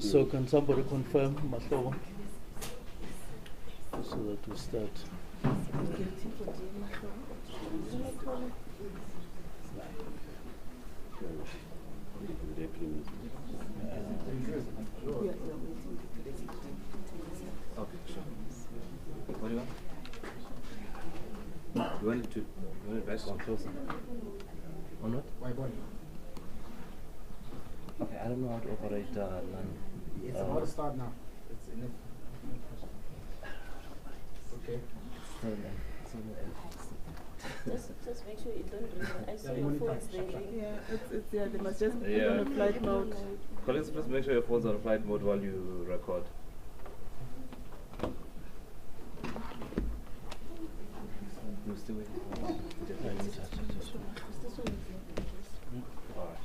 So can somebody confirm, Mahlobo? So that we start. Okay, sure. What do you want? You want it back on closer? On what? Okay, I don't know how to operate none. It's about to start now. It's enough. Okay. Just make sure you don't ring. I saw your phones, they ring. Yeah, they must just put on a flight mode. Colleagues, please make sure your phone's on flight mode while you record. You're still waiting for Alright.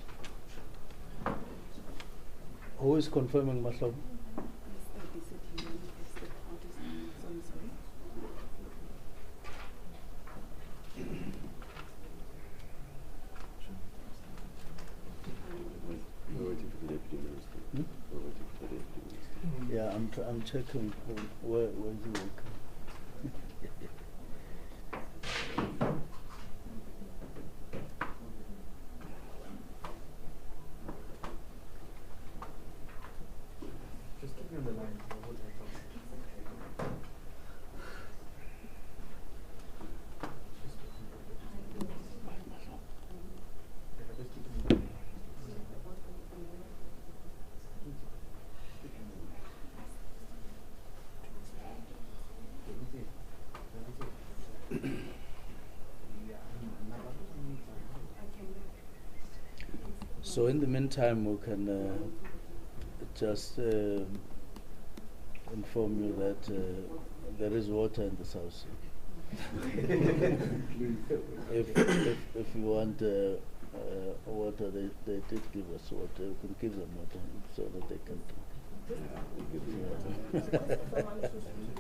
Who is confirming, Mahlobo? Yeah, I'm checking where is he working. Just keep me on the line. So in the meantime, we can just inform you that there is water in the South Sea. if you want water, they did give us water. We can give them water so that they can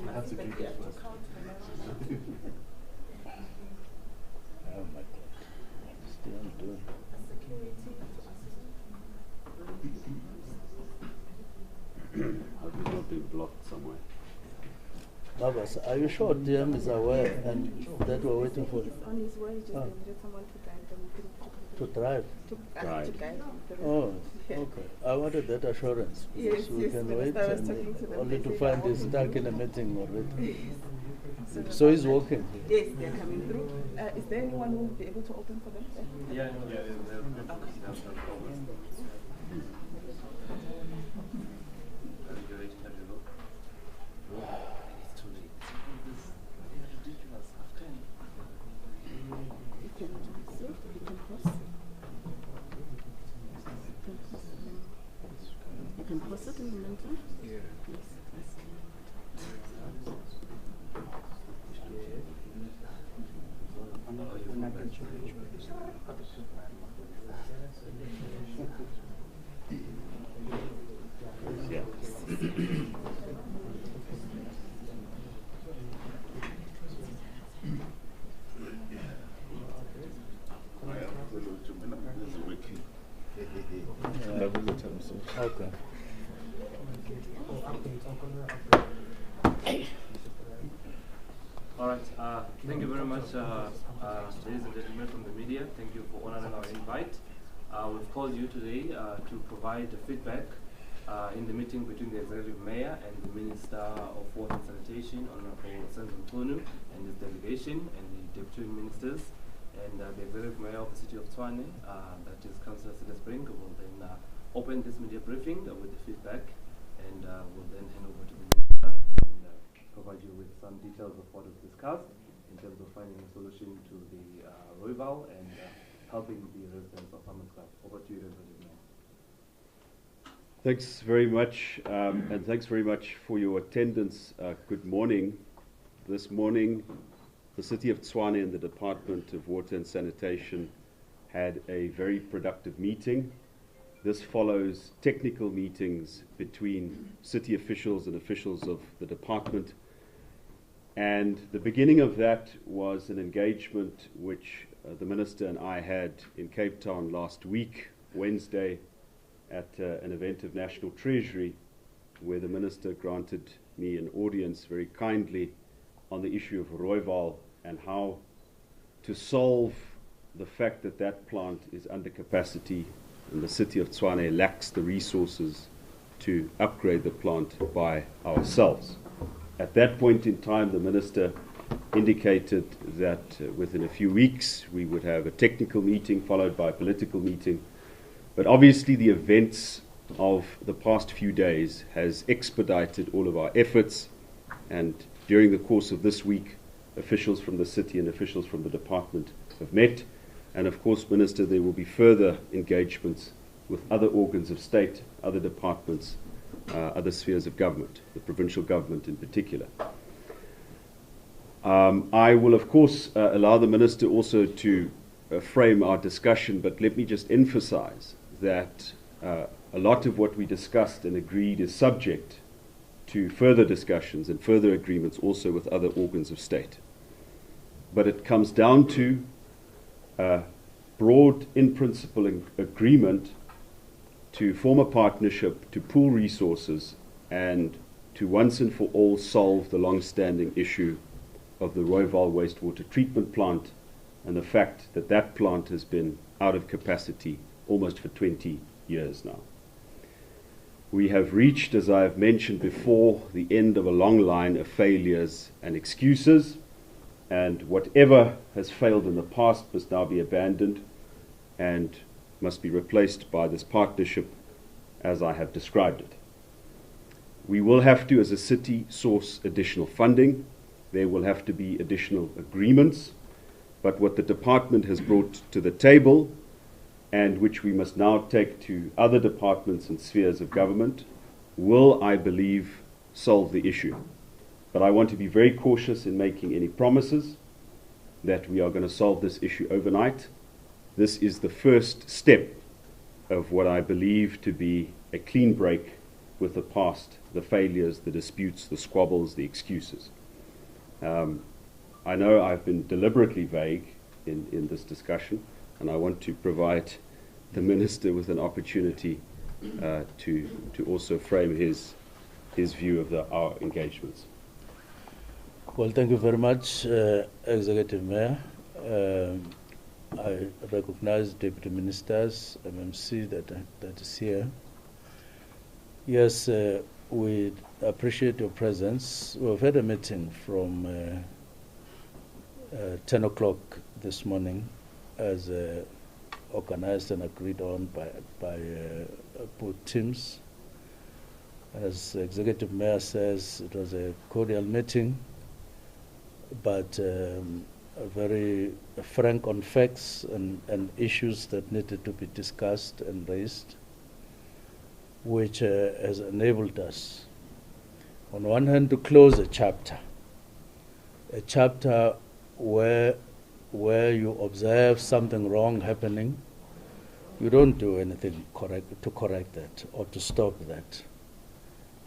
I have to drink it first. Oh my God. Still doing. Have you not been blocked somewhere? Babas, are you sure DM is aware and that we're waiting for He's on his way, just needed someone to guide them. to drive? To Guide. guide them. Oh, Yeah. okay. I wanted that assurance. Because Yes, we yes, can when wait I was talking to and them, only they to said find they he's won't stuck be in a meeting already. So He's walking. Yes, they're coming through. Is there anyone who will be able to open for them? Yeah. You can pause it in the meantime. Yeah. Okay. All right. Thank you very much, ladies and gentlemen from the media. Thank you for honoring our invite. We've called you today to provide feedback in the meeting between the Executive Mayor and the Minister of Water and Sanitation, Honorable Senzo Mchunu, and his delegation, and the Deputy Ministers, and the Executive Mayor of the City of Tshwane, that is Councillor Cilliers Brink, will then open this media briefing with the feedback, and will then hand over to the Minister and provide you with some details of what was discussed in terms of finding a solution to the Rooiwal and helping the residents of Farmers Club. Over to you, Executive Mayor. Thanks very much, and thanks very much for your attendance. Good morning. This morning, the City of Tshwane and the Department of Water and Sanitation had a very productive meeting. This follows technical meetings between city officials and officials of the department. And the beginning of that was an engagement which the Minister and I had in Cape Town last week, Wednesday, at an event of National Treasury, where the Minister granted me an audience very kindly on the issue of Rooiwal and how to solve the fact that that plant is under capacity and the city of Tshwane lacks the resources to upgrade the plant by ourselves. At that point in time, the Minister indicated that within a few weeks we would have a technical meeting followed by a political meeting. But obviously the events of the past few days has expedited all of our efforts, and during the course of this week, officials from the city and officials from the department have met. And of course, Minister, there will be further engagements with other organs of state, other departments, other spheres of government, the provincial government in particular. I will, of course, allow the Minister also to frame our discussion, but let me just emphasize that a lot of what we discussed and agreed is subject to further discussions and further agreements also with other organs of state. But it comes down to a broad, in-principle agreement to form a partnership, to pool resources, and to once and for all solve the long-standing issue of the Rooiwal Wastewater Treatment Plant and the fact that that plant has been out of capacity almost for 20 years now. We have reached, as I have mentioned before, the end of a long line of failures and excuses, and whatever has failed in the past must now be abandoned and must be replaced by this partnership as I have described it. We will have to, as a city, source additional funding. There will have to be additional agreements, but what the department has brought to the table, and which we must now take to other departments and spheres of government, will, I believe, solve the issue. But I want to be very cautious in making any promises that we are going to solve this issue overnight. This is the first step of what I believe to be a clean break with the past, the failures, the disputes, the squabbles, the excuses. I know I've been deliberately vague in this discussion, and I want to provide the Minister with an opportunity to also frame his view of our engagements. Well, thank you very much, Executive Mayor. I recognize Deputy Ministers, MMC that is here. Yes, we appreciate your presence. We've had a meeting from 10 o'clock this morning as organized and agreed on by both teams. As Executive Mayor says, it was a cordial meeting, but very frank on facts and issues that needed to be discussed and raised, which has enabled us, on one hand, to close a chapter where you observe something wrong happening, you don't do anything to correct that or to stop that.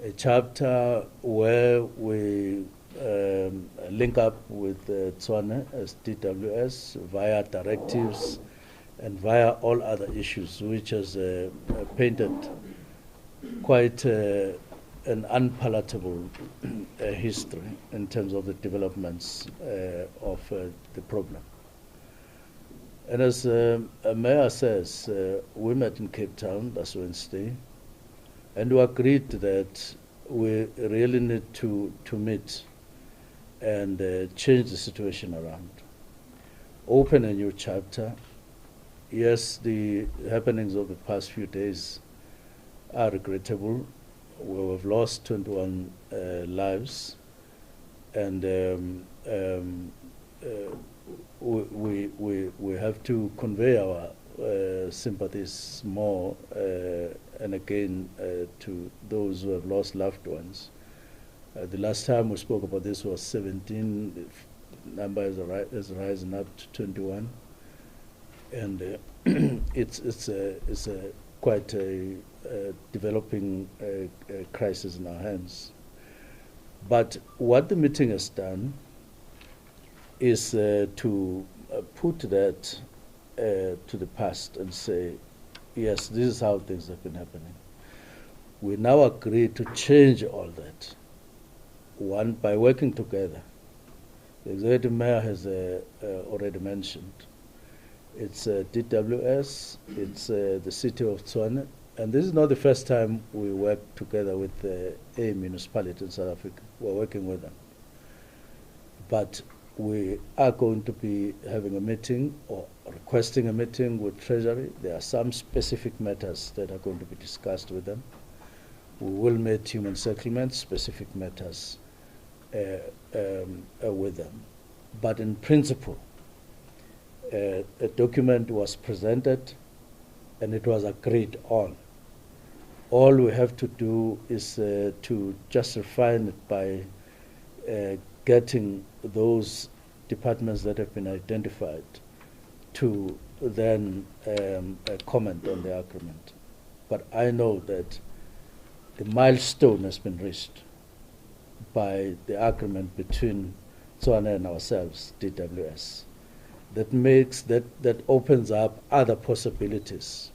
A chapter where we link up with Tshwane as DWS via directives and via all other issues, which has painted quite an unpalatable history in terms of the developments of the problem. And as Mayor says, we met in Cape Town last Wednesday, and we agreed that we really need to meet and change the situation around. Open a new chapter. Yes, the happenings of the past few days are regrettable. We have lost 21 lives, and we have to convey our sympathies more and again to those who have lost loved ones. The last time we spoke about this was 17. The number is rising up to 21, and it's quite a developing crisis in our hands. But what the meeting has done is to put that to the past and say, yes, this is how things have been happening. We now agree to change all that. One, by working together. The executive mayor has already mentioned. It's DWS, it's the city of Tshwane, and this is not the first time we work together with a municipality in South Africa. We're working with them. But we are going to be having a meeting or requesting a meeting with Treasury. There are some specific matters that are going to be discussed with them. We will meet human settlements, specific matters with them. But in principle, a document was presented and it was agreed on. All we have to do is to just refine it by getting those departments that have been identified to then comment on the agreement. But I know that the milestone has been reached by the agreement between Tshwane and ourselves, DWS. That opens up other possibilities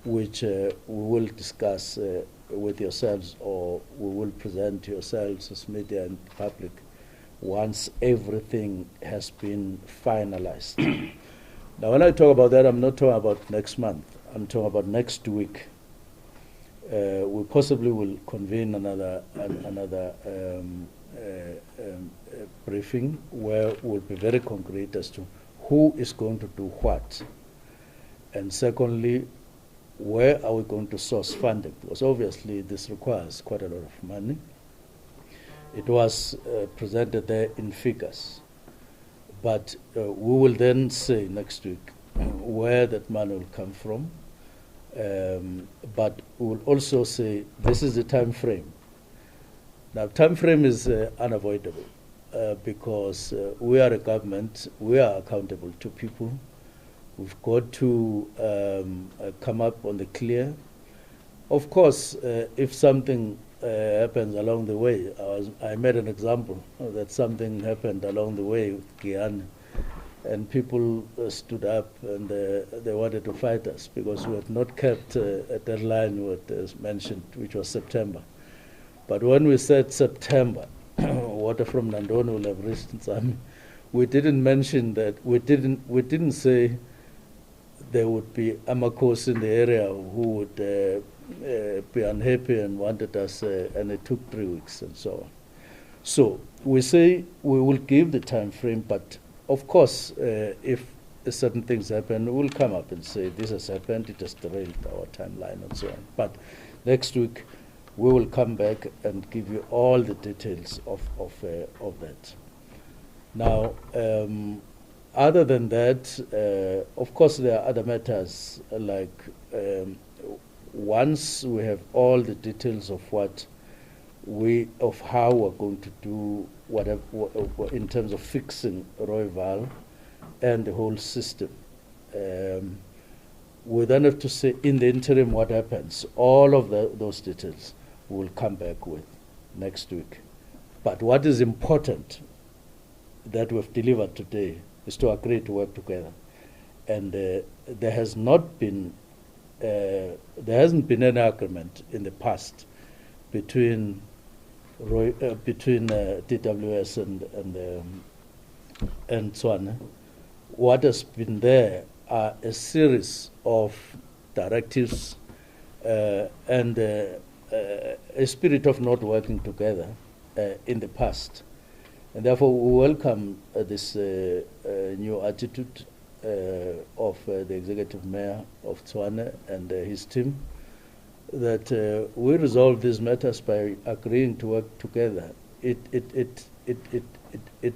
which we will discuss with yourselves, or we will present to yourselves as media and public once everything has been finalized. Now, when I talk about that, I'm not talking about next month. I'm talking about next week. We possibly will convene another briefing where we'll be very concrete as to who is going to do what. And secondly, where are we going to source funding? Because obviously this requires quite a lot of money. It was presented there in figures. But we will then say next week where that money will come from. But we will also say this is the time frame. Now, time frame is unavoidable because we are a government, we are accountable to people. We've got to come up on the clear. Of course, if something happens along the way, I made an example that something happened along the way with Guyana, and people stood up and they wanted to fight us because we had not kept a deadline what was mentioned, which was September. But when we said September, water from Nandoni will have reached Ntsami, we didn't mention that, we didn't say there would be Amakos in the area who would be unhappy and wanted us, and it took 3 weeks and so on. So we say we will give the time frame, but of course, if certain things happen, we'll come up and say this has happened, it has derailed our timeline and so on. But next week, we will come back and give you all the details of that. Now, other than that, of course, there are other matters like once we have all the details of how we're going to do whatever in terms of fixing Rooiwal and the whole system. We then have to say in the interim what happens. All of those details we'll come back with next week. But what is important that we've delivered today is to agree to work together. And there hasn't been any agreement in the past between DWS and Tshwane. What has been there are a series of directives and a spirit of not working together in the past. And therefore, we welcome this new attitude of the executive mayor of Tshwane and his team, that we resolve these matters by agreeing to work together. It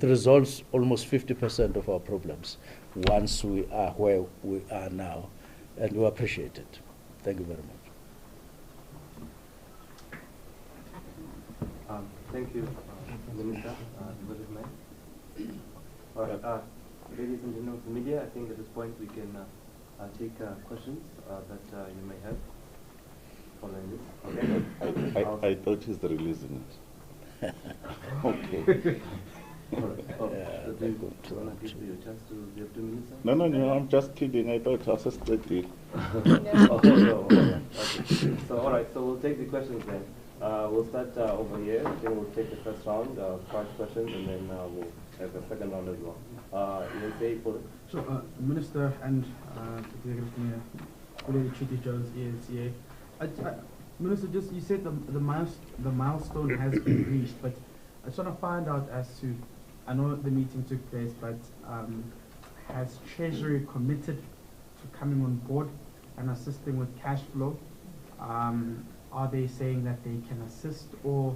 resolves almost 50% of our problems once we are where we are now, and we appreciate it. Thank you very much. Thank you, Minister. All right, ladies and gentlemen of the media, I think at this point we can take questions that you may have following this. Okay. I thought he's releasing it. Okay. All right. Oh, Yeah, do you want to give you a chance to, you have 2 minutes? Sir? No, I'm just kidding. I thought it was a straight deal. Oh, no. Okay. So, all right. So we'll take the questions then. We'll start over here. Then we'll take the first round, 5 questions, and then we'll have the second round as well. You will say for So, Minister and Executive Mayor, Buleli Chidi Jones, ENCA. Minister, just you said the milestone has been reached, but I just want to find out as to, I know the meeting took place, but has Treasury committed to coming on board and assisting with cash flow? Are they saying that they can assist, or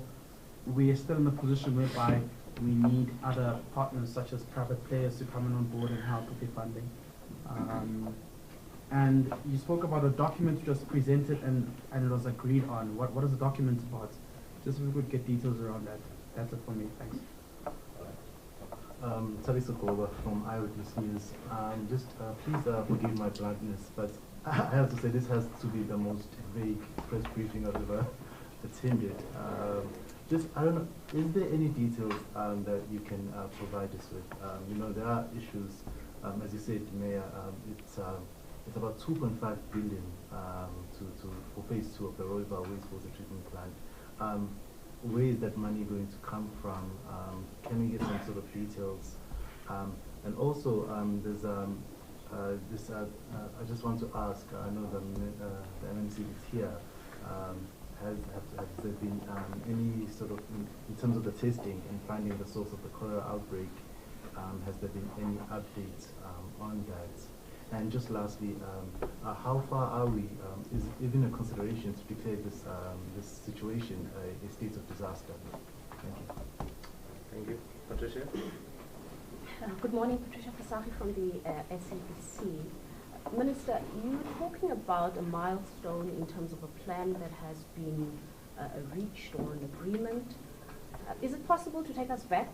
we are still in a position whereby we need other partners such as private players to come in on board and help with the funding? And you spoke about a document which was presented and it was agreed on. What is the document about? Just if we could get details around that. That's it for me. Thanks. Tariso Goba from Eyewitness News. Just please forgive my bluntness, but I have to say this has to be the most vague press briefing I've ever attended. Just, I don't know, is there any details that you can provide us with? You know, there are issues, as you said, Mayor, it's about 2.5 billion for phase 2 of the Rooiwal Wastewater treatment plant. Where is that money going to come from? Can we get some sort of details? And also, there's this. I just want to ask. I know the MNC is here. Has there been any sort of, in terms of the testing and finding the source of the cholera outbreak? Has there been any updates on that? And just lastly, how far are we? Is it even a consideration to declare this situation a state of disaster? Thank you. Thank you. Patricia? Good morning, Patricia Fasaki from the SABC. Minister, you were talking about a milestone in terms of a plan that has been reached or an agreement. Is it possible to take us back?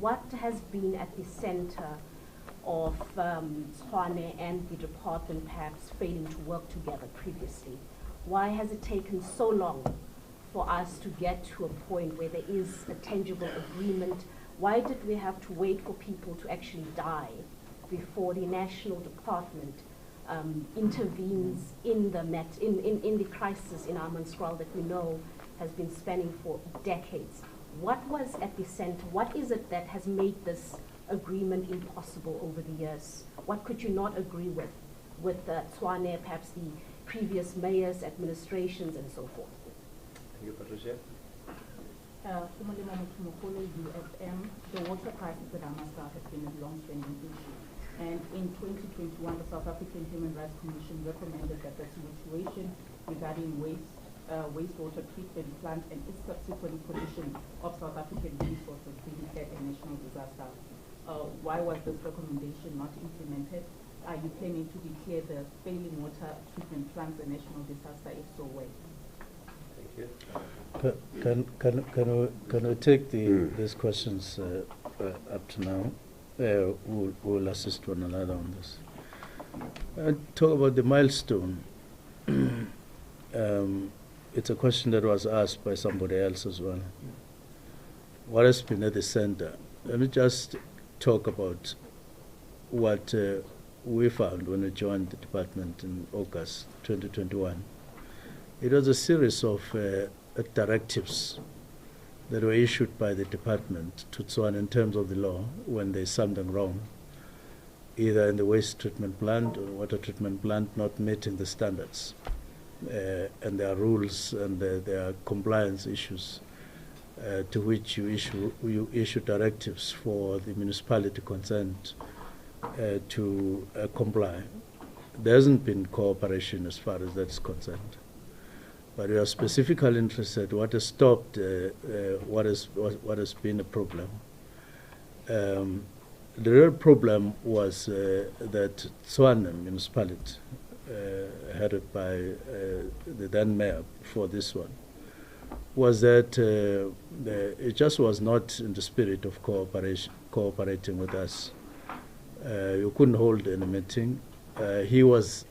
What has been at the center of Tshwane and the department perhaps failing to work together previously? Why has it taken so long for us to get to a point where there is a tangible agreement? Why did we have to wait for people to actually die before the national department intervenes in the crisis in Amanskraal that we know has been spanning for decades? What was at the center? What is it that has made this agreement impossible over the years? What could you not agree with Tshwane, perhaps the previous mayors, administrations, and so forth? Thank you, Patricia. UFM, the water crisis at Amanskraal has been a long-standing issue. And in 2021, the South African Human Rights Commission recommended that the situation regarding wastewater treatment plant and its subsequent condition of South African resources be declared a national disaster. Why was this recommendation not implemented? Are you planning to declare the failing water treatment plants a national disaster? If so, when? Thank you. Can we take these questions up to now? We'll assist one another on this. Talk about the milestone. It's a question that was asked by somebody else as well. What has been at the center? Let me just talk about what we found when we joined the department in August 2021. It was a series of directives that were issued by the department to Tshwane in terms of the law when there's something wrong, either in the waste treatment plant or water treatment plant not meeting the standards. And there are rules and there are compliance issues to which you issue directives for the municipality concerned to comply. There hasn't been cooperation as far as that's concerned. But we are specifically interested what has stopped, what has been a problem. The real problem was that Tshwane municipality, headed by the then mayor for this one, was that it just was not in the spirit of cooperating with us. You couldn't hold any meeting. He was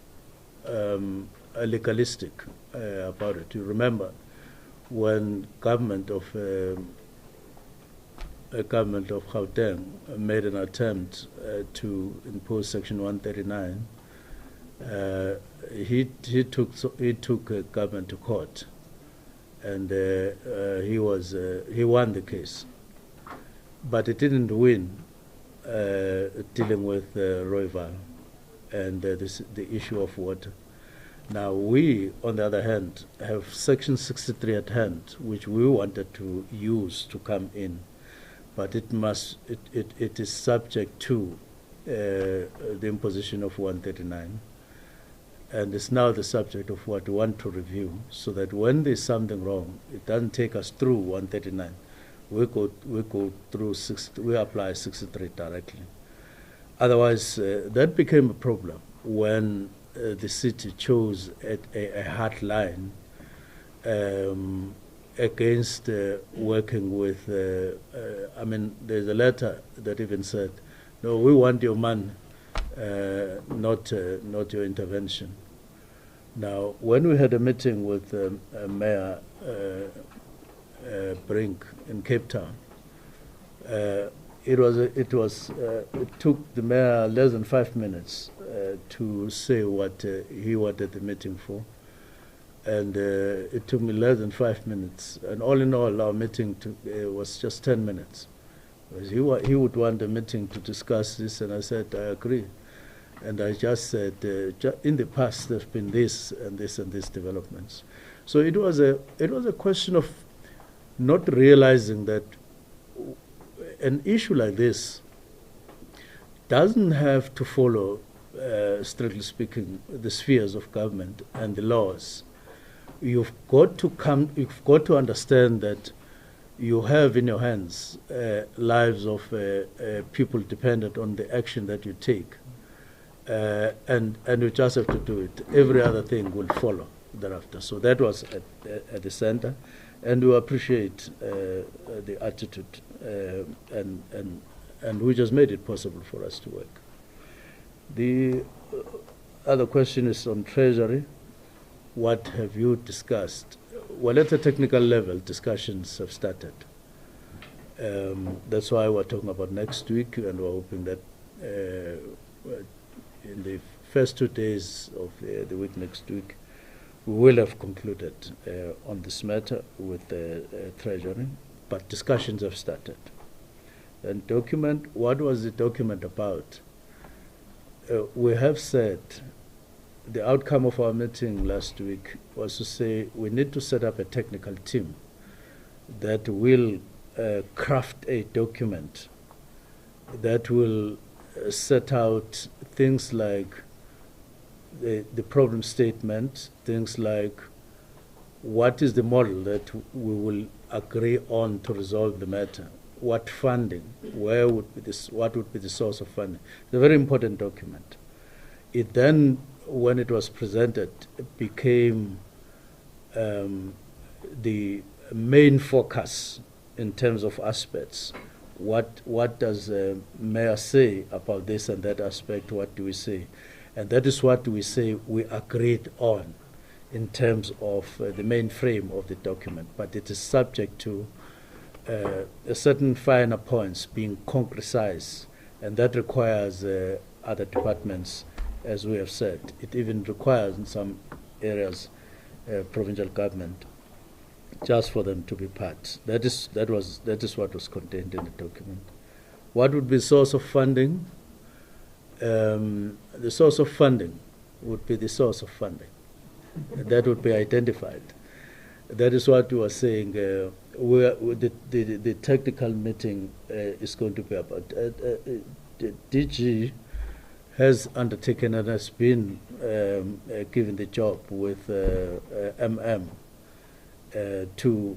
legalistic about it. You remember when government of government of Gauteng made an attempt to impose Section 139, he took government to court, and he won the case, but it didn't win dealing with Rooiwal and the issue of water. Now we, on the other hand, have Section 63 at hand, which we wanted to use to come in, but it is subject to the imposition of 139, and it's now the subject of what we want to review, so that when there's something wrong, it doesn't take us through 139. We go through we apply 63 directly. Otherwise, that became a problem when the city chose a hard line against working with, I mean, there's a letter that even said, no, we want your money, not your intervention. Now, when we had a meeting with Mayor Brink in Cape Town, it took the mayor less than 5 minutes to say what he wanted the meeting for, and it took me less than 5 minutes. And all in all, our meeting was just 10 minutes. Because he would want a meeting to discuss this, and I said I agree. And I just said in the past there've been this and this and these developments. So it was a question of not realizing that an issue like this doesn't have to follow, strictly speaking, the spheres of government and the laws. You've got to understand that you have in your hands lives of people dependent on the action that you take, and you just have to do it. Every other thing will follow thereafter. So that was at the center. And we appreciate the attitude, and we just made it possible for us to work. The other question is on Treasury. What have you discussed? Well, at a technical level, discussions have started. That's why we're talking about next week, and we're hoping that in the first 2 days of the week next week, we will have concluded on this matter with the Treasury, but discussions have started. And document, what was the document about? We have said the outcome of our meeting last week was to say we need to set up a technical team that will craft a document that will set out things like the problem statement, things like what is the model that we will agree on to resolve the matter, what funding, what would be the source of funding. It's a very important document. It then, when it was presented, it became the main focus in terms of aspects. What does the mayor say about this and that aspect? What do we say? And that is what we say we agreed on in terms of the main frame of the document. But it is subject to a certain finer points being concretized, and that requires other departments, as we have said. It even requires in some areas provincial government, just for them to be part. That is what was contained in the document. What would be the source of funding? The source of funding would be the source of funding. That would be identified. That is what we were saying. The technical meeting is going to be about. The DG has undertaken and has been given the job with to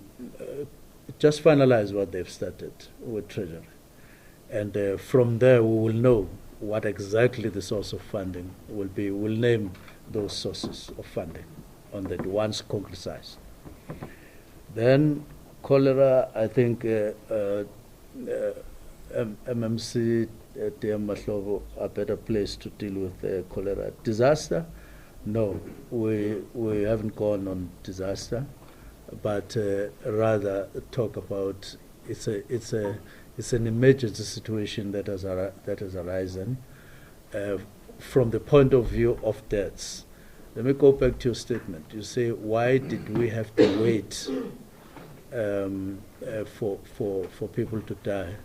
just finalize what they've started with Treasury. And from there we will know what exactly the source of funding will be. We'll name those sources of funding on that once concretized. Then cholera, I think MMC, DM Mahlobo are better placed to deal with cholera. Disaster? No, we haven't gone on disaster, but rather talk about it's It's an emergency situation that has arisen from the point of view of deaths. Let me go back to your statement. You say, why did we have to wait for people to die?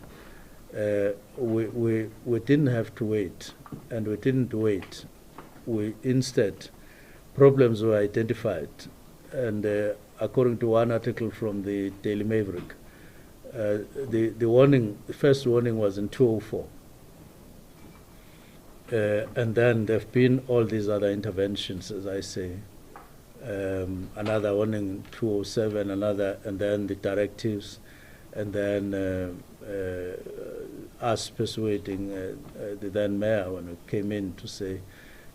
We didn't have to wait, and we didn't wait. Instead, problems were identified, and according to one article from the Daily Maverick, the first warning was in 2004. And then there have been all these other interventions, as I say. Another warning in 2007, and then the directives, and then us persuading the then mayor when we came in to say,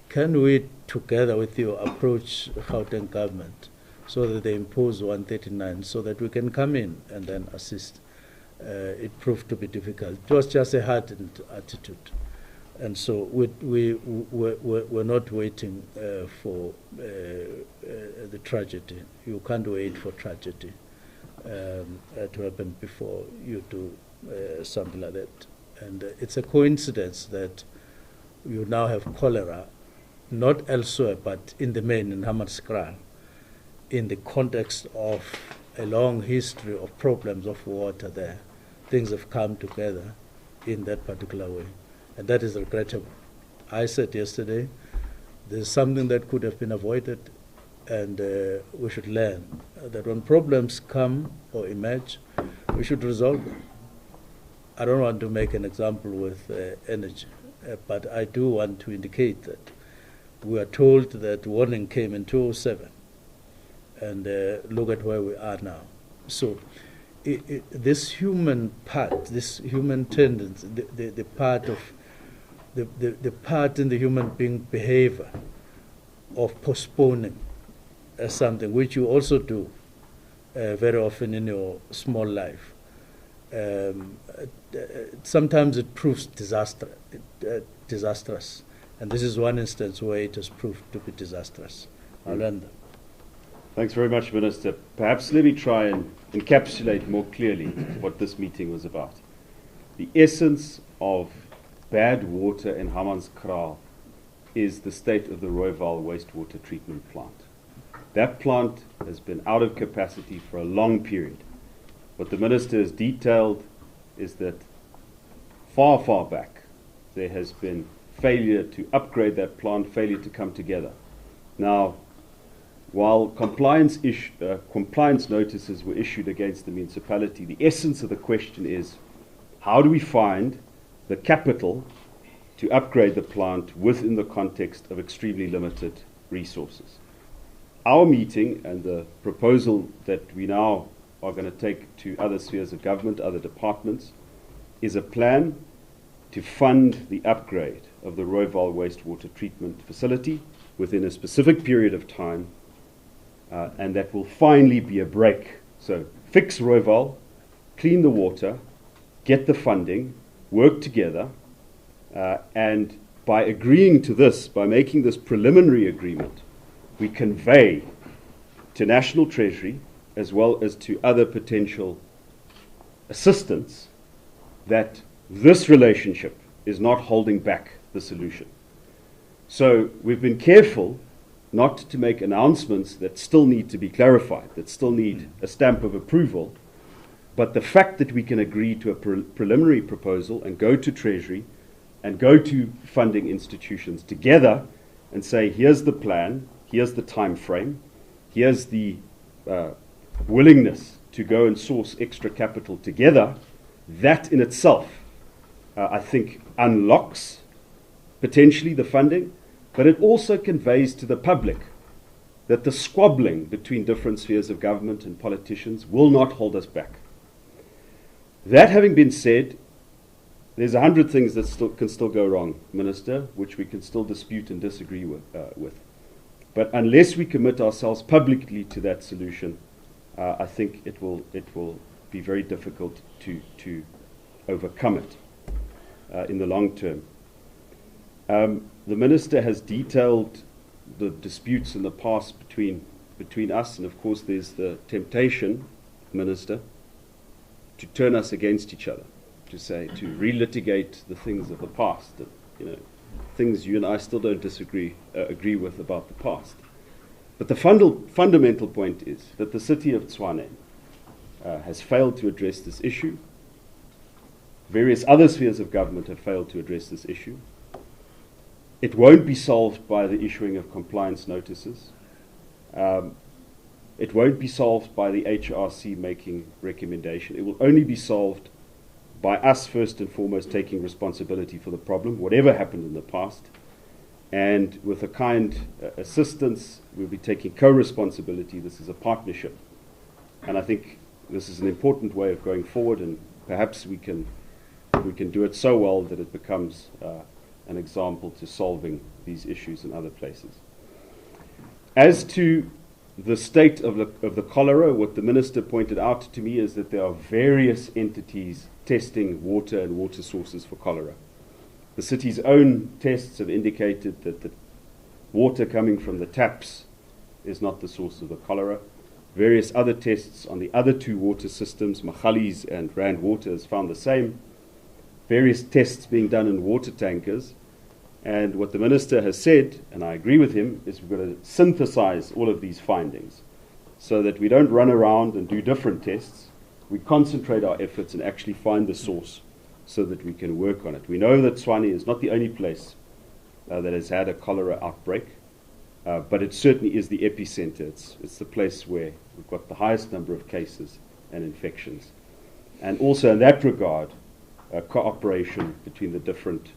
can we, together with you, approach Gauteng government so that they impose 139 so that we can come in and then assist? It proved to be difficult. It was just a hardened attitude. And so we're not waiting for the tragedy. You can't wait for tragedy to happen before you do something like that. And it's a coincidence that you now have cholera, not elsewhere, but in the main, in Hammanskraal, in the context of a long history of problems of water there. Things have come together in that particular way. And that is regrettable. I said yesterday, there's something that could have been avoided, and we should learn that when problems come or emerge, we should resolve them. I don't want to make an example with energy, but I do want to indicate that we are told that warning came in 2007, and look at where we are now. So this human part, this human tendency, the part of the part in the human being behavior of postponing something, which you also do very often in your small life. Sometimes it proves disastrous, and this is one instance where it has proved to be disastrous. I'll end there. Thanks very much, Minister. Perhaps let me try and encapsulate more clearly what this meeting was about. The essence of bad water in Hammanskraal is the state of the Rooiwal Wastewater treatment plant. That plant has been out of capacity for a long period. What the Minister has detailed is that far, far back, there has been failure to upgrade that plant, failure to come together. Now, while compliance notices were issued against the municipality, the essence of the question is, how do we find the capital to upgrade the plant within the context of extremely limited resources? Our meeting and the proposal that we now are going to take to other spheres of government, other departments, is a plan to fund the upgrade of the Rooiwal Wastewater Treatment Facility within a specific period of time, and that will finally be a break. So fix Rooiwal, clean the water, get the funding, work together, and by agreeing to this, by making this preliminary agreement, we convey to National Treasury as well as to other potential assistants that this relationship is not holding back the solution. So we've been careful not to make announcements that still need to be clarified, that still need a stamp of approval, but the fact that we can agree to a preliminary proposal and go to Treasury and go to funding institutions together and say, here's the plan, here's the time frame, here's the willingness to go and source extra capital together, that in itself, I think, unlocks potentially the funding, but it also conveys to the public that the squabbling between different spheres of government and politicians will not hold us back. That having been said, there's 100 things that can still go wrong, Minister, which we can still dispute and disagree with. But unless we commit ourselves publicly to that solution, I think it will be very difficult to overcome it in the long term. The Minister has detailed the disputes in the past between us, and of course there's the temptation, Minister, to turn us against each other. to relitigate the things of the past, that, things you and I still don't agree with about the past. But the fundamental point is that the city of Tshwane has failed to address this issue. Various other spheres of government have failed to address this issue. It won't be solved by the issuing of compliance notices. It won't be solved by the HRC making recommendation. It will only be solved by us first and foremost taking responsibility for the problem, whatever happened in the past. And with a kind assistance, we'll be taking co-responsibility. This is a partnership. And I think this is an important way of going forward, and perhaps we can do it so well that it becomes an example to solving these issues in other places. As to the state of the cholera, what the Minister pointed out to me is that there are various entities testing water and water sources for cholera. The city's own tests have indicated that the water coming from the taps is not the source of the cholera. Various other tests on the other two water systems, Mchali's and Rand Water, has found the same. Various tests being done in water tankers. And what the Minister has said, and I agree with him, is we've got to synthesize all of these findings so that we don't run around and do different tests. We concentrate our efforts and actually find the source so that we can work on it. We know that Tshwane is not the only place that has had a cholera outbreak, but it certainly is the epicenter. It's the place where we've got the highest number of cases and infections. And also in that regard, cooperation between the different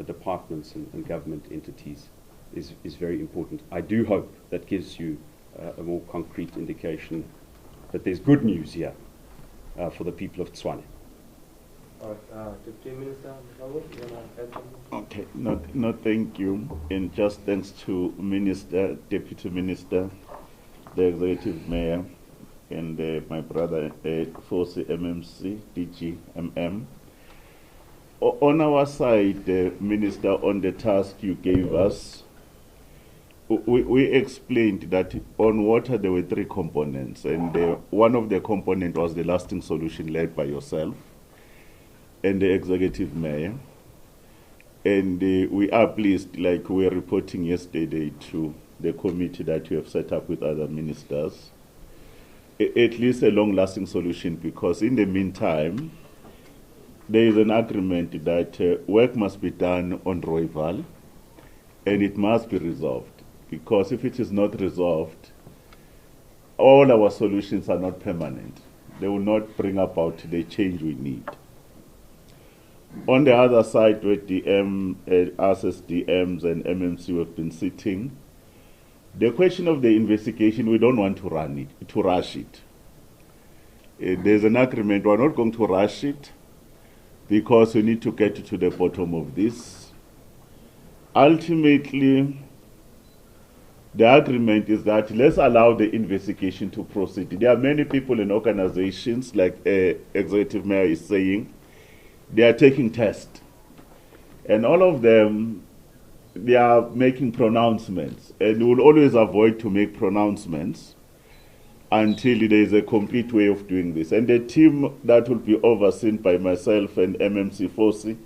departments and government entities is very important. I do hope that gives you a more concrete indication that there's good news here for the people of Tshwane. All right, Deputy Minister, you want to add something? Okay, no, thank you. And just thanks to Minister, Deputy Minister, the Executive Mayor, and my brother, Fosi MMC, DG, On our side, Minister, on the task you gave us, we explained that on water there were three components, and one of the components was the lasting solution led by yourself and the Executive Mayor. And we are pleased, like we were reporting yesterday to the committee that you have set up with other ministers, at least a long-lasting solution, because in the meantime, there is an agreement that work must be done on Rooiwal, and it must be resolved, because if it is not resolved, all our solutions are not permanent. They will not bring about the change we need. On the other side, with the us as DMs and MMC have been sitting, the question of the investigation, we don't want to rush it. There's an agreement, we're not going to rush it, because we need to get to the bottom of this. Ultimately, the agreement is that let's allow the investigation to proceed. There are many people in organizations, like Executive Mayor is saying, they are taking tests. And all of them, they are making pronouncements. And we will always avoid to make pronouncements until there is a complete way of doing this. And the team that will be overseen by myself and MMC Fosi,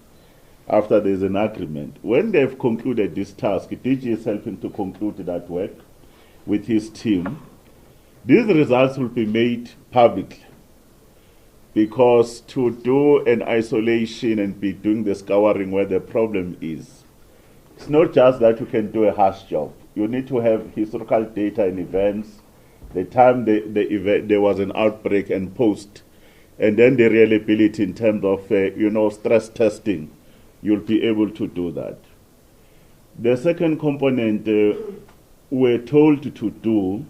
after there is an agreement, when they've concluded this task, DG is helping to conclude that work with his team. These results will be made publicly, because to do an isolation and be doing the scouring where the problem is, it's not just that you can do a harsh job. You need to have historical data and events, the time there was an outbreak and post, and then the reliability in terms of stress testing. You'll be able to do that. The second component we're told to do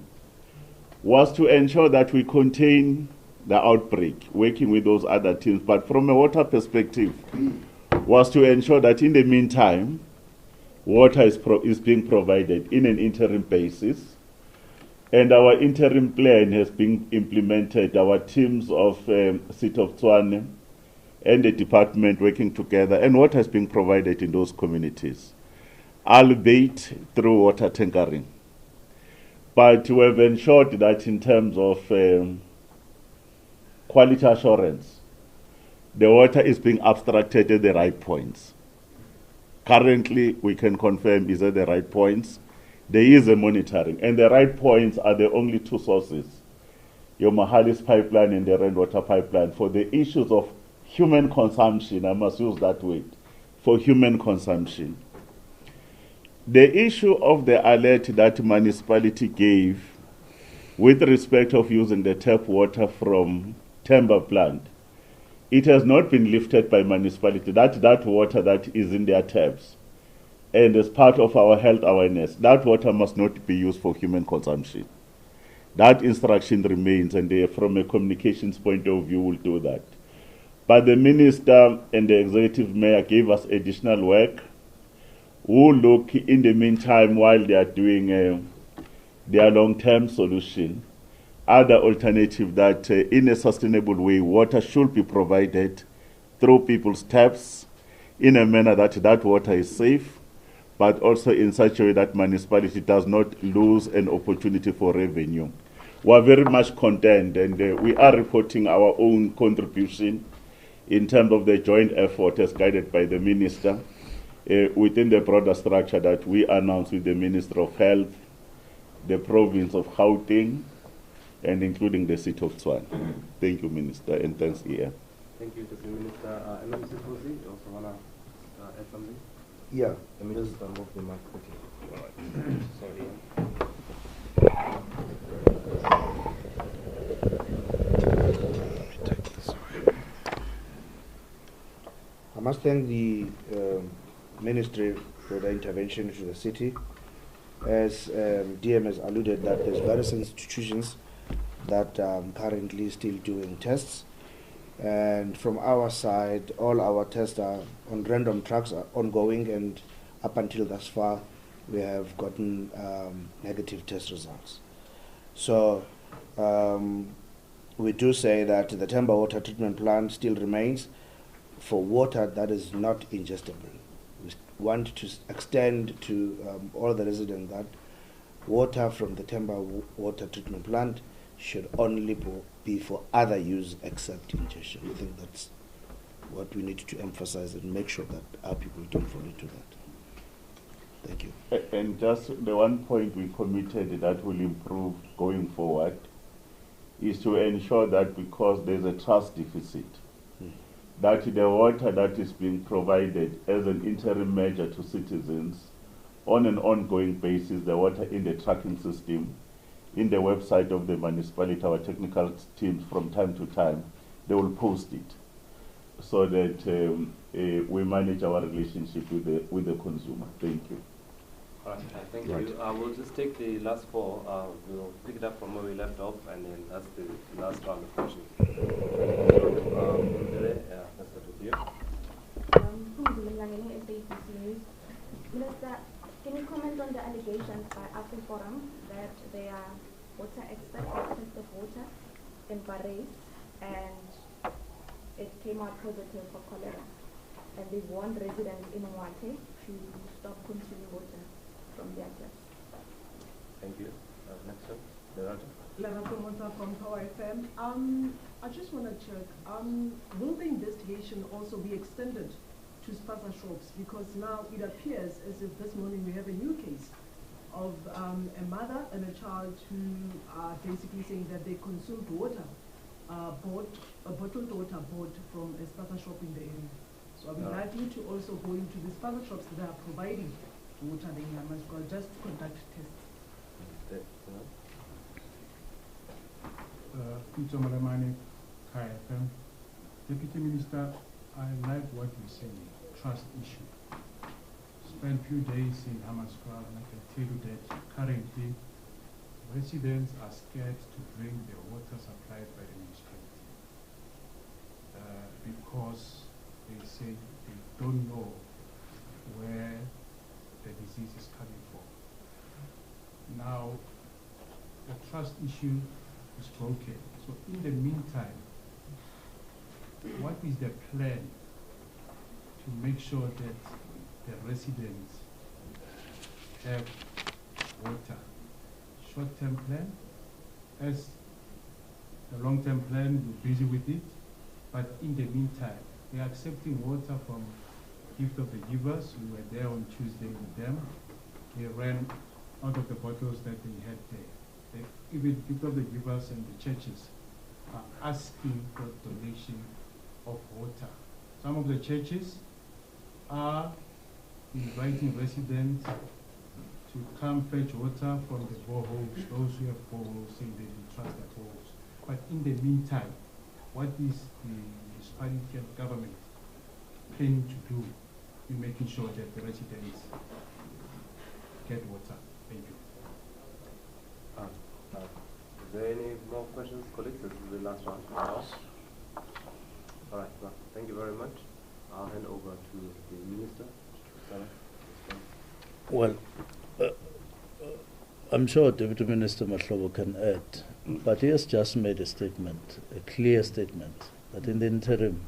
was to ensure that we contain the outbreak, working with those other teams, but from a water perspective, was to ensure that in the meantime, water is being provided in an interim basis, and our interim plan has been implemented. Our teams of City of Tshwane and the department working together, and water has been provided in those communities, albeit through water tankering. But we have ensured that in terms of quality assurance, the water is being abstracted at the right points. Currently, we can confirm is at the right points. There is a monitoring, and the right points are the only two sources, your Mahalis pipeline and the rainwater pipeline. For the issues of human consumption, I must use that word, for human consumption. The issue of the alert that municipality gave with respect of using the tap water from timber plant, it has not been lifted by municipality. That water that is in their taps, and as part of our health awareness, that water must not be used for human consumption. That instruction remains, and from a communications point of view, we'll do that. But the minister and the executive mayor gave us additional work. We'll look in the meantime while they are doing their long-term solution, other alternative that in a sustainable way, water should be provided through people's taps in a manner that that water is safe, but also in such a way that municipality does not lose an opportunity for revenue. We are very much content, and we are reporting our own contribution in terms of the joint effort as guided by the minister within the broader structure that we announced with the Minister of Health, the province of Gauteng, and including the city of Tshwane. Thank you, Minister, and thanks, Ian. Thank you, Deputy Minister. MMC Fusi, you also want to add something? Yeah. Let me just move the mic quickly. All right. Sorry. I must thank the Ministry for the intervention into the city. As DM has alluded, that there's various institutions that currently still doing tests. And from our side, all our tests are on random tracks, are ongoing, and up until thus far, we have gotten negative test results. So we do say that the Temba water treatment plant still remains for water that is not ingestible. We want to extend to all the residents that water from the Temba water treatment plant should only be for other use except ingestion. I think that's what we need to emphasize and make sure that our people don't fall into that. Thank you. And just the one point we committed that will improve going forward is to ensure that, because there's a trust deficit, that the water that is being provided as an interim measure to citizens on an ongoing basis, the water in the tracking system, in the website of the municipality, our technical teams from time to time, they will post it so that we manage our relationship with the consumer. Thank you. All right, thank you. We'll just take the last four. We'll pick it up from where we left off, and then that's the last round of questions. So, let's start with you. Minister, can you comment on the allegations by AfriForum that they are water experts that tested water in Paris and it came out positive for cholera, and they warned residents in Mwate to stop consuming water from their taps? Thank you. Next one, Lerato. Lerato Mota from Power FM. I just want to check, will the investigation also be extended to spaza shops? Because now it appears as if this morning we have a new case of a mother and a child who are basically saying that they consumed water, bottled water bought from a spaza shop in the area. So I would like you to also go into the spaza shops that are providing water in Yamaskwa just to conduct tests. Peter Malamani, KFM. Deputy Minister, I like what you're saying, trust issue. Spent few days in Hamaskwa, and I can tell you that currently residents are scared to drink the water supplied by the municipality because they say they don't know where the disease is coming from. Now, the trust issue is broken. So in the meantime, what is the plan to make sure that the residents have water? Short-term plan, as the long-term plan, we're busy with it. But in the meantime, they are accepting water from Gift of the Givers. We were there on Tuesday with them. They ran out of the bottles that they had there. Even Gift of the Givers and the churches are asking for donation of water. Some of the churches are inviting residents to come fetch water from the boreholes. Those who have boreholes say they will trust their boreholes. But in the meantime, what is the municipality and government planning to do in making sure that the residents get water? Thank you. Is there any more questions, colleagues? This is the last round. All right, well, thank you very much. I'll hand over to the Minister. Well, I'm sure Deputy Minister Mahlobo can add, but he has just made a statement, a clear statement, that in the interim,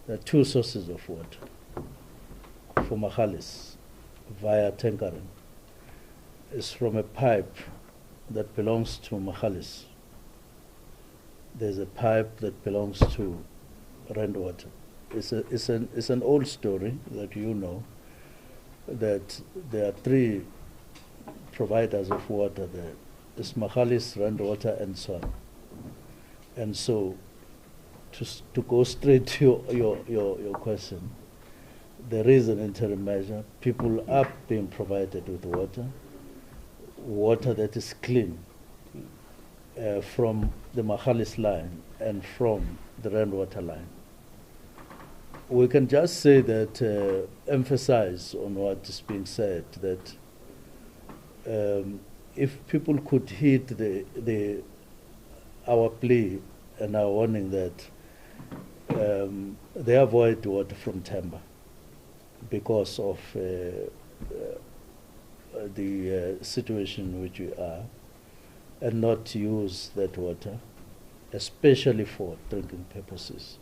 there are two sources of water for Makhalis via tankering. It's from a pipe that belongs to Makhalis. There's a pipe that belongs to Randwater. It's an old story that you know, that there are three providers of water there. It's Makhalis, Randwater, and Tshwane. And so, to go straight to your question, there is an interim measure. People are being provided with water that is clean from the Makhalis line and from the Randwater line. We can just say that, emphasize on what is being said, that if people could heed our plea and our warning that they avoid water from Temba because of the situation in which we are, and not use that water, especially for drinking purposes.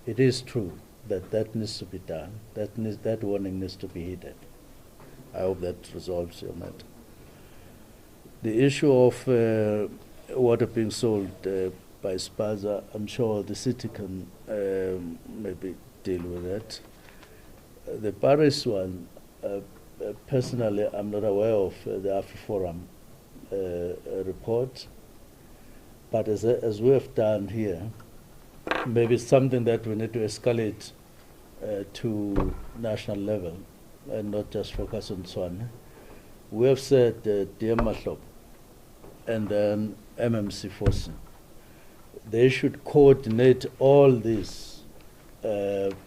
It is true that needs to be done. That warning needs to be heeded. I hope that resolves your matter. The issue of water being sold by Spaza, I'm sure the city can maybe deal with that. The Paris one, personally, I'm not aware of the AfriForum report, but as we have done here, maybe it's something that we need to escalate to national level and not just focus on Tshwane. We have said dear Mahlobo and then MMC Force, they should coordinate all these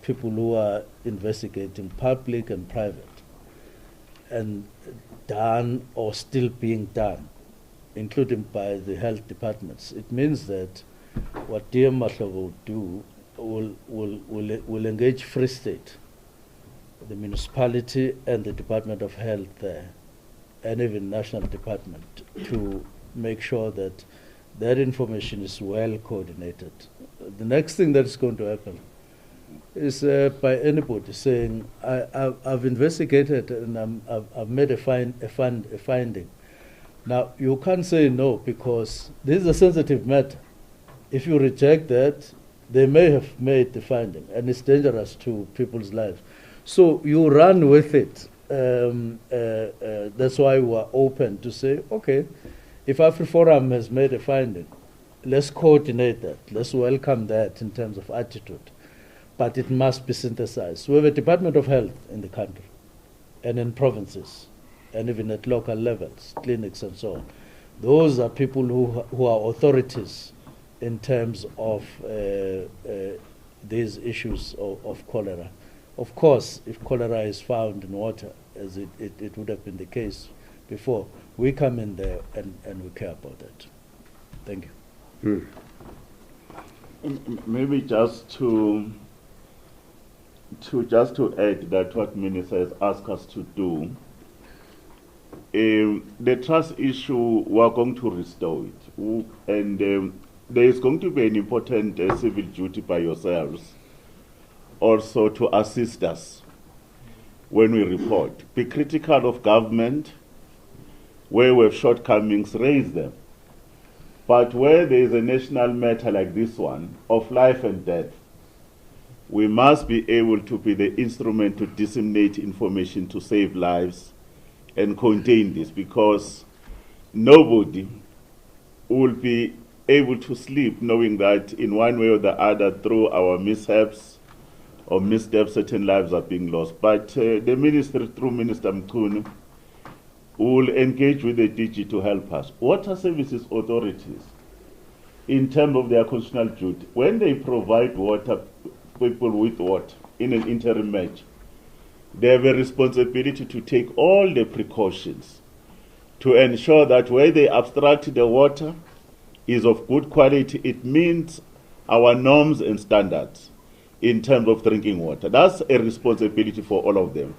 people who are investigating, public and private, and done or still being done, including by the health departments. It means that what dear Mahlobo will do will engage Free State, the municipality and the Department of Health there, and even National Department, to make sure that that information is well coordinated. The next thing that is going to happen is by anybody saying, I've investigated and I've made a finding. Now, you can't say no, because this is a sensitive matter. If you reject that, they may have made the finding, and it's dangerous to people's lives. So you run with it. That's why we are open to say, okay, if AfriForum has made a finding, let's coordinate that. Let's welcome that in terms of attitude. But it must be synthesized. We have a Department of Health in the country, and in provinces, and even at local levels, clinics and so on. Those are people who are authorities in terms of these issues of cholera. Of course, if cholera is found in water, as it would have been the case before, we come in there and we care about that. Thank you. Maybe just to add that what Minister has asked us to do, the trust issue, we are going to restore it. And there is going to be an important civil duty by yourselves also to assist us when we report. Be critical of government. Where we have shortcomings, raise them. But where there is a national matter like this one, of life and death, We must be able to be the instrument to disseminate information to save lives and contain this, because nobody will be able to sleep knowing that in one way or the other, through our mishaps or missteps, certain lives are being lost. But the ministry, through Minister Mchunu, will engage with the DG to help us. Water services authorities, in terms of their constitutional duty, when they provide water, people with water in an interim measure, they have a responsibility to take all the precautions to ensure that where they abstract the water is of good quality. It means our norms and standards in terms of drinking water. That's a responsibility for all of them.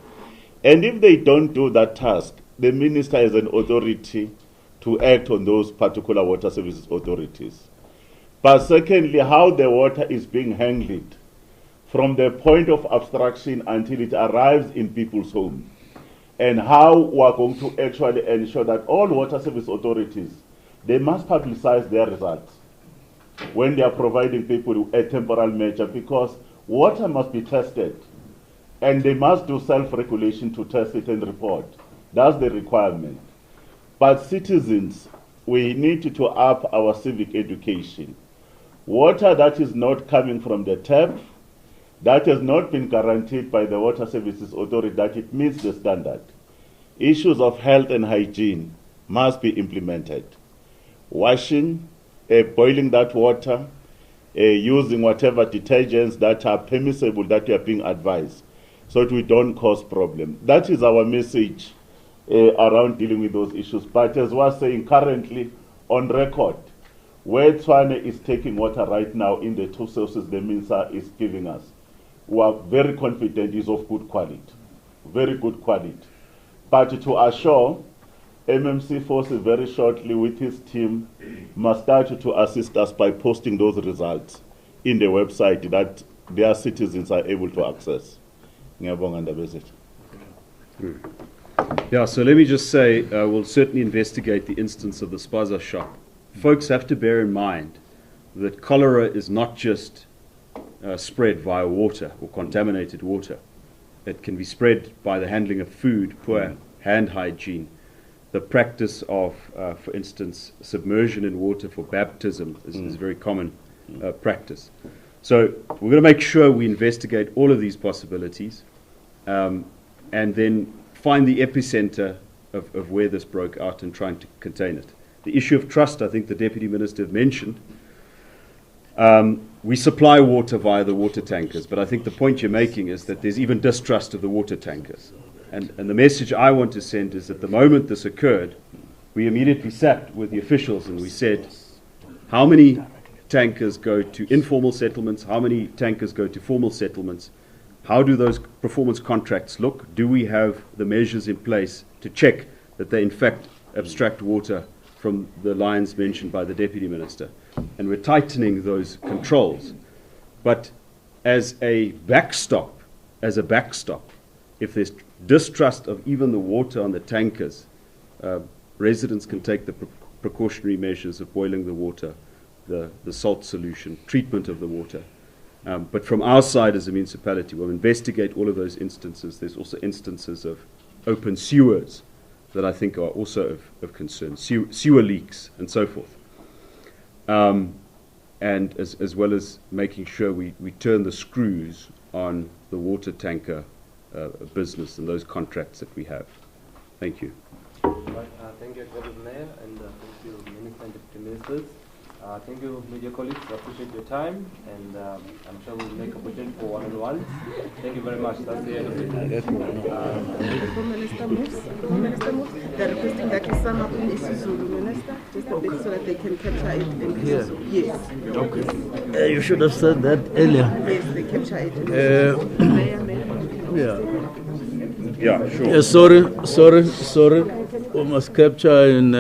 And if they don't do that task, the minister has an authority to act on those particular water services authorities. But secondly, how the water is being handled from the point of abstraction until it arrives in people's homes, and how we are going to actually ensure that all water service authorities, they must publicize their results when they are providing people a temporal measure, because water must be tested and they must do self-regulation to test it and report. That's the requirement. But citizens, we need to up our civic education. Water that is not coming from the tap, that has not been guaranteed by the Water Services Authority that it meets the standard. Issues of health and hygiene must be implemented. Washing, boiling that water, using whatever detergents that are permissible, that we are being advised, so that we don't cause problems. That is our message around dealing with those issues. But as we're saying currently, on record, where Tshwane is taking water right now in the two sources the MINSA is giving us, we are very confident is of good quality, very good quality. But to assure, MMC Force very shortly with his team must start to assist us by posting those results in the website that their citizens are able to access. Yeah, so let me just say, we'll certainly investigate the instance of the spaza shop. Folks have to bear in mind that cholera is not just spread via water or contaminated water. It can be spread by the handling of food, poor hand hygiene, the practice of, for instance, submersion in water for baptism is a very common practice. So we're going to make sure we investigate all of these possibilities and then find the epicenter of where this broke out and trying to contain it. The issue of trust, I think the Deputy Minister mentioned. We supply water via the water tankers, but I think the point you're making is that there's even distrust of the water tankers. And the message I want to send is that the moment this occurred, we immediately sat with the officials and we said, how many tankers go to informal settlements? How many tankers go to formal settlements? How do those performance contracts look? Do we have the measures in place to check that they in fact abstract water from the lines mentioned by the Deputy Minister? And we're tightening those controls. But as a backstop, if there's distrust of even the water on the tankers, residents can take the precautionary measures of boiling the water, the salt solution, treatment of the water. But from our side as a municipality, we'll investigate all of those instances. There's also instances of open sewers that I think are also of concern, sewer leaks and so forth. And as well as making sure we turn the screws on the water tanker business and those contracts that we have. Thank you. Thank you, Executive Mayor, and thank you, Minister and Deputy Ministers. Thank you, media colleagues. I appreciate your time, and I'm sure we'll make opportunity for one-on-one. Thank you very much. That's the end of it. Before Minister moves, they're requesting that you sum up in Isizulu, Minister, just a bit so that they can capture it in Isizulu. Yes. Okay. You should have said that earlier. Yes, they capture it in Isizulu. Yeah, sure. Yeah, sorry. We must capture in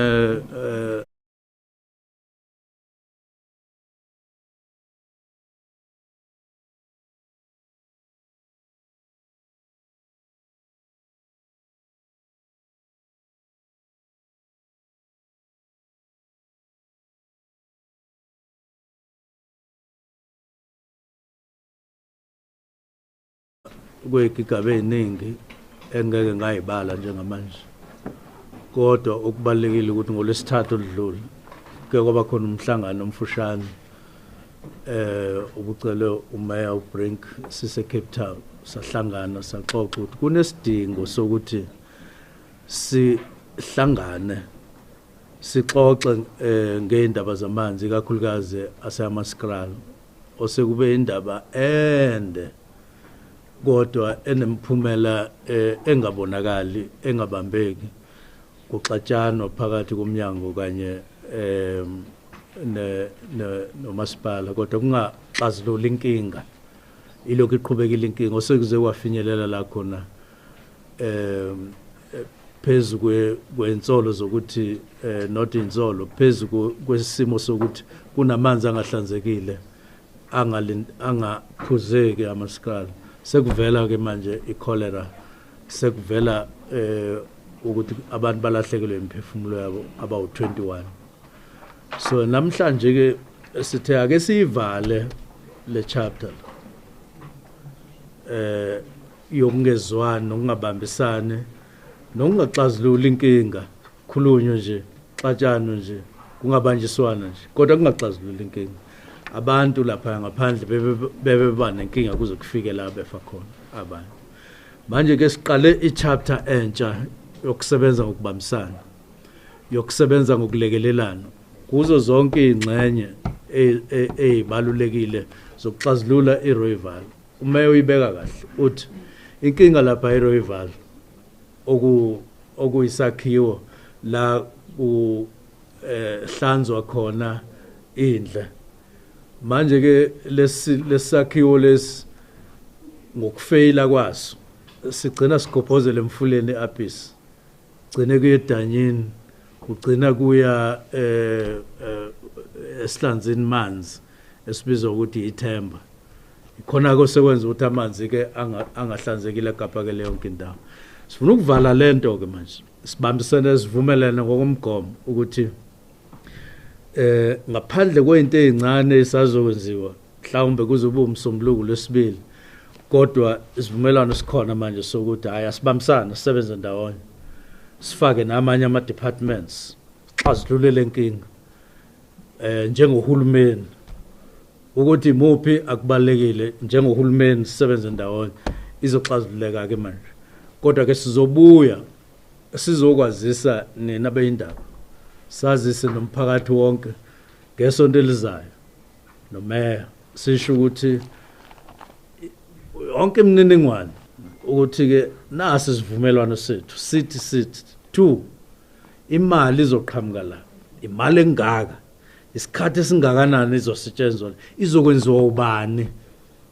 kweyigigaba eziningi engeke ngayibala njengamanje. Kodwa okubalekile ukuthi ngolesithathu odlule ke kwaba khona umhlangano omfushane ubucele uMayor uBrink sise Cape Town sahlangana saxoxa ukuthi kunesidingo sokuthi sihlangane sixoxe ngeindaba zamanzi kakhulukazi aseyamaskral osekube indaba ende kodwa enemphumela engabonakali engabambeki kuxatshanwa phakathi komnyango kanye nomasipala kodwa kungaxazulula inkinga ilokhu iqhubekile inkinga osekuze kwafinyelela la khona phezu kwensolo zokuthi not insolo phezu kwesimo sokuthi kunamanzi angahlanzekile angaphuzeki amaskala sekuvela ke manje icholera sekuvela ukuthi abantu balahlekelwe imiphefumulo yabo abawu-21. So namhlanje ke sithe ake siyivale le chapter yokungezwani nokungabambisani nokungaxazulula inkinga khulunywe nje xatshano nje kungabanjiswana nje kodwa kungaxazulula inkinga abantu lapha ngaphandle bebe nenkinga kuze kufike la befa khona abantu. Manje ke siqale ichapter entsha yokusebenza ngokubambisana yokusebenza ngokulekelelana kuzo zonke ingcenye ezibalulekile zokuxazulula iRooiwal. Umeya uyibeka kahle uthi inkinga lapha iRooiwal okuyisakhiwo la hlanzwa khona indle. Manje ke lesakhiwo lesi ngokufeyila kwaso sigcina sigophozela emfuleni eApis gcine kuye edanyini kugcina kuya esihlanzini manzi esibizwa ukuthi ithemba ikhona ke sekwenza ukuthi amanzi ke angahlanzekile kapha ke leyo indawo. Sifuna ukuvala lento ke manje sibambisene sivumelane ngokomgomo ukuthi ngaphandle kwento ezincane esazokwenziwa mhlawumbe kuzoba umsombuluko lesibili kodwa isivumelano sikhona manje sokuthi hayi asibambisana sisebenze ndawonye sifake namanye ama departments xazulule lenkinga njengohulumeni ukuthi muphi akubalekile njengohulumeni sisebenze ndawonye izoxazululeka ke manje kodwa ke sizobuya sizokwazisa nina beindaba sazise nomphakathi wonke ngesonto elizayo nomeya sisho ukuthi yonke imininingwane ukuthi ke nasi sivumelwano sethu sithi 2 imali izoqhamuka la imali engaka isikhathi esingakanani izosetshenzwa izokwenziwa ubani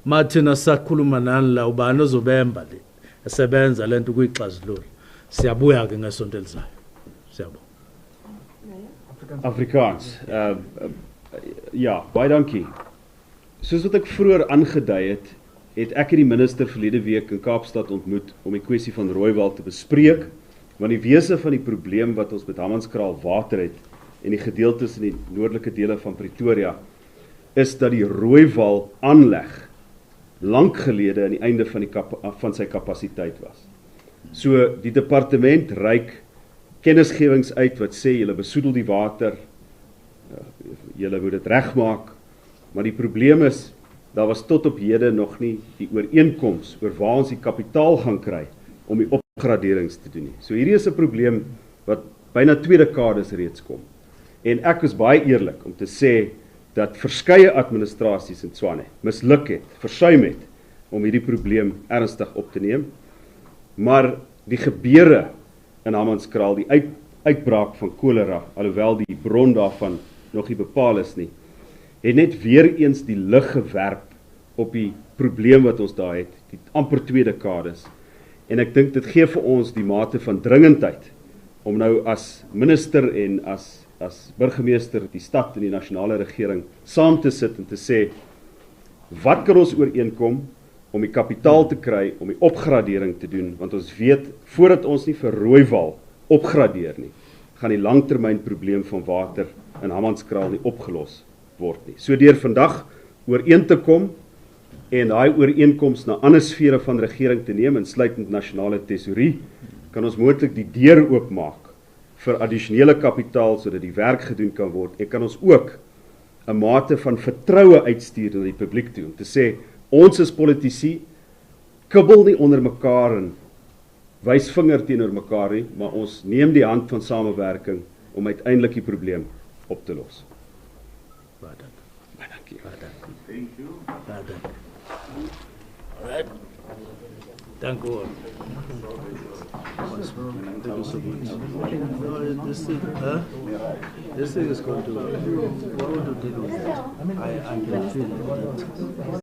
mathina sakhuluma nani la ubani ozobemba le esebenza lento kuyixazulula siyabuya ke ngesonto elizayo siyabonga. Afrikaans. Ja, baie dankie. Soos wat ek vroeër aangedui het ek die minister verlede week in Kaapstad ontmoet om die kwessie van Rooiwal te bespreek, want die wese van die probleem wat ons met Hammanskraal water het en die gedeeltes in die noordelike dele van Pretoria is dat die Rooiwal aanleg lank gelede aan die einde van sy kapasiteit was. So die departement reik kennisgewings uit wat sê julle besoedel die water, julle moet dit regmaak, maar die probleem is daar was tot op hede nog nie die ooreenkoms oor waar ons die kapitaal gaan kry om die opgraderings te doen nie. So hierdie is 'n probleem wat byna 2 dekades reeds kom. En ek is baie eerlik om te sê dat verskeie administrasies in Tshwane misluk het, versuim het om hierdie probleem ernstig op te neem. Maar die gebeure in Hammanskraal, die uitbraak van cholera, alhoewel die bron daarvan nog nie bepaal is nie, het net weer eens die lig gewerp op die probleem wat ons daar het, die amper 2 dekades. En ek dink dit gee vir ons die mate van dringendheid om nou as minister en as burgemeester die stad en die nasionale regering saam te sit en te sê, wat kan ons ooreenkom om die kapitaal te kry om die opgradering te doen, want ons weet voordat ons nie vir Rooiwal opgradeer nie, gaan die langtermyn probleem van water in Hammanskraal nie opgelos word nie. So deur vandag ooreen te kom en daai ooreenkoms na ander sfere van regering te neem, insluitend nasionale tesourie, kan ons moontlik die deur oopmaak vir addisionele kapitaal sodat die werk gedoen kan word, en kan ons ook 'n mate van vertroue uitstuur na die publiek toe, om te sê, ons is politici, kibbel nie onder mekaar en wys vinger teenoor mekaar nie, maar ons neem die hand van samewerking om uiteindelik die probleem op te los. Baie dankie. Baie dankie. Baie dankie. Thank you. Baie dankie. Alright. Dank u wel. Thank you so much. No, this thing is going to, what would you do with it? I can feel it.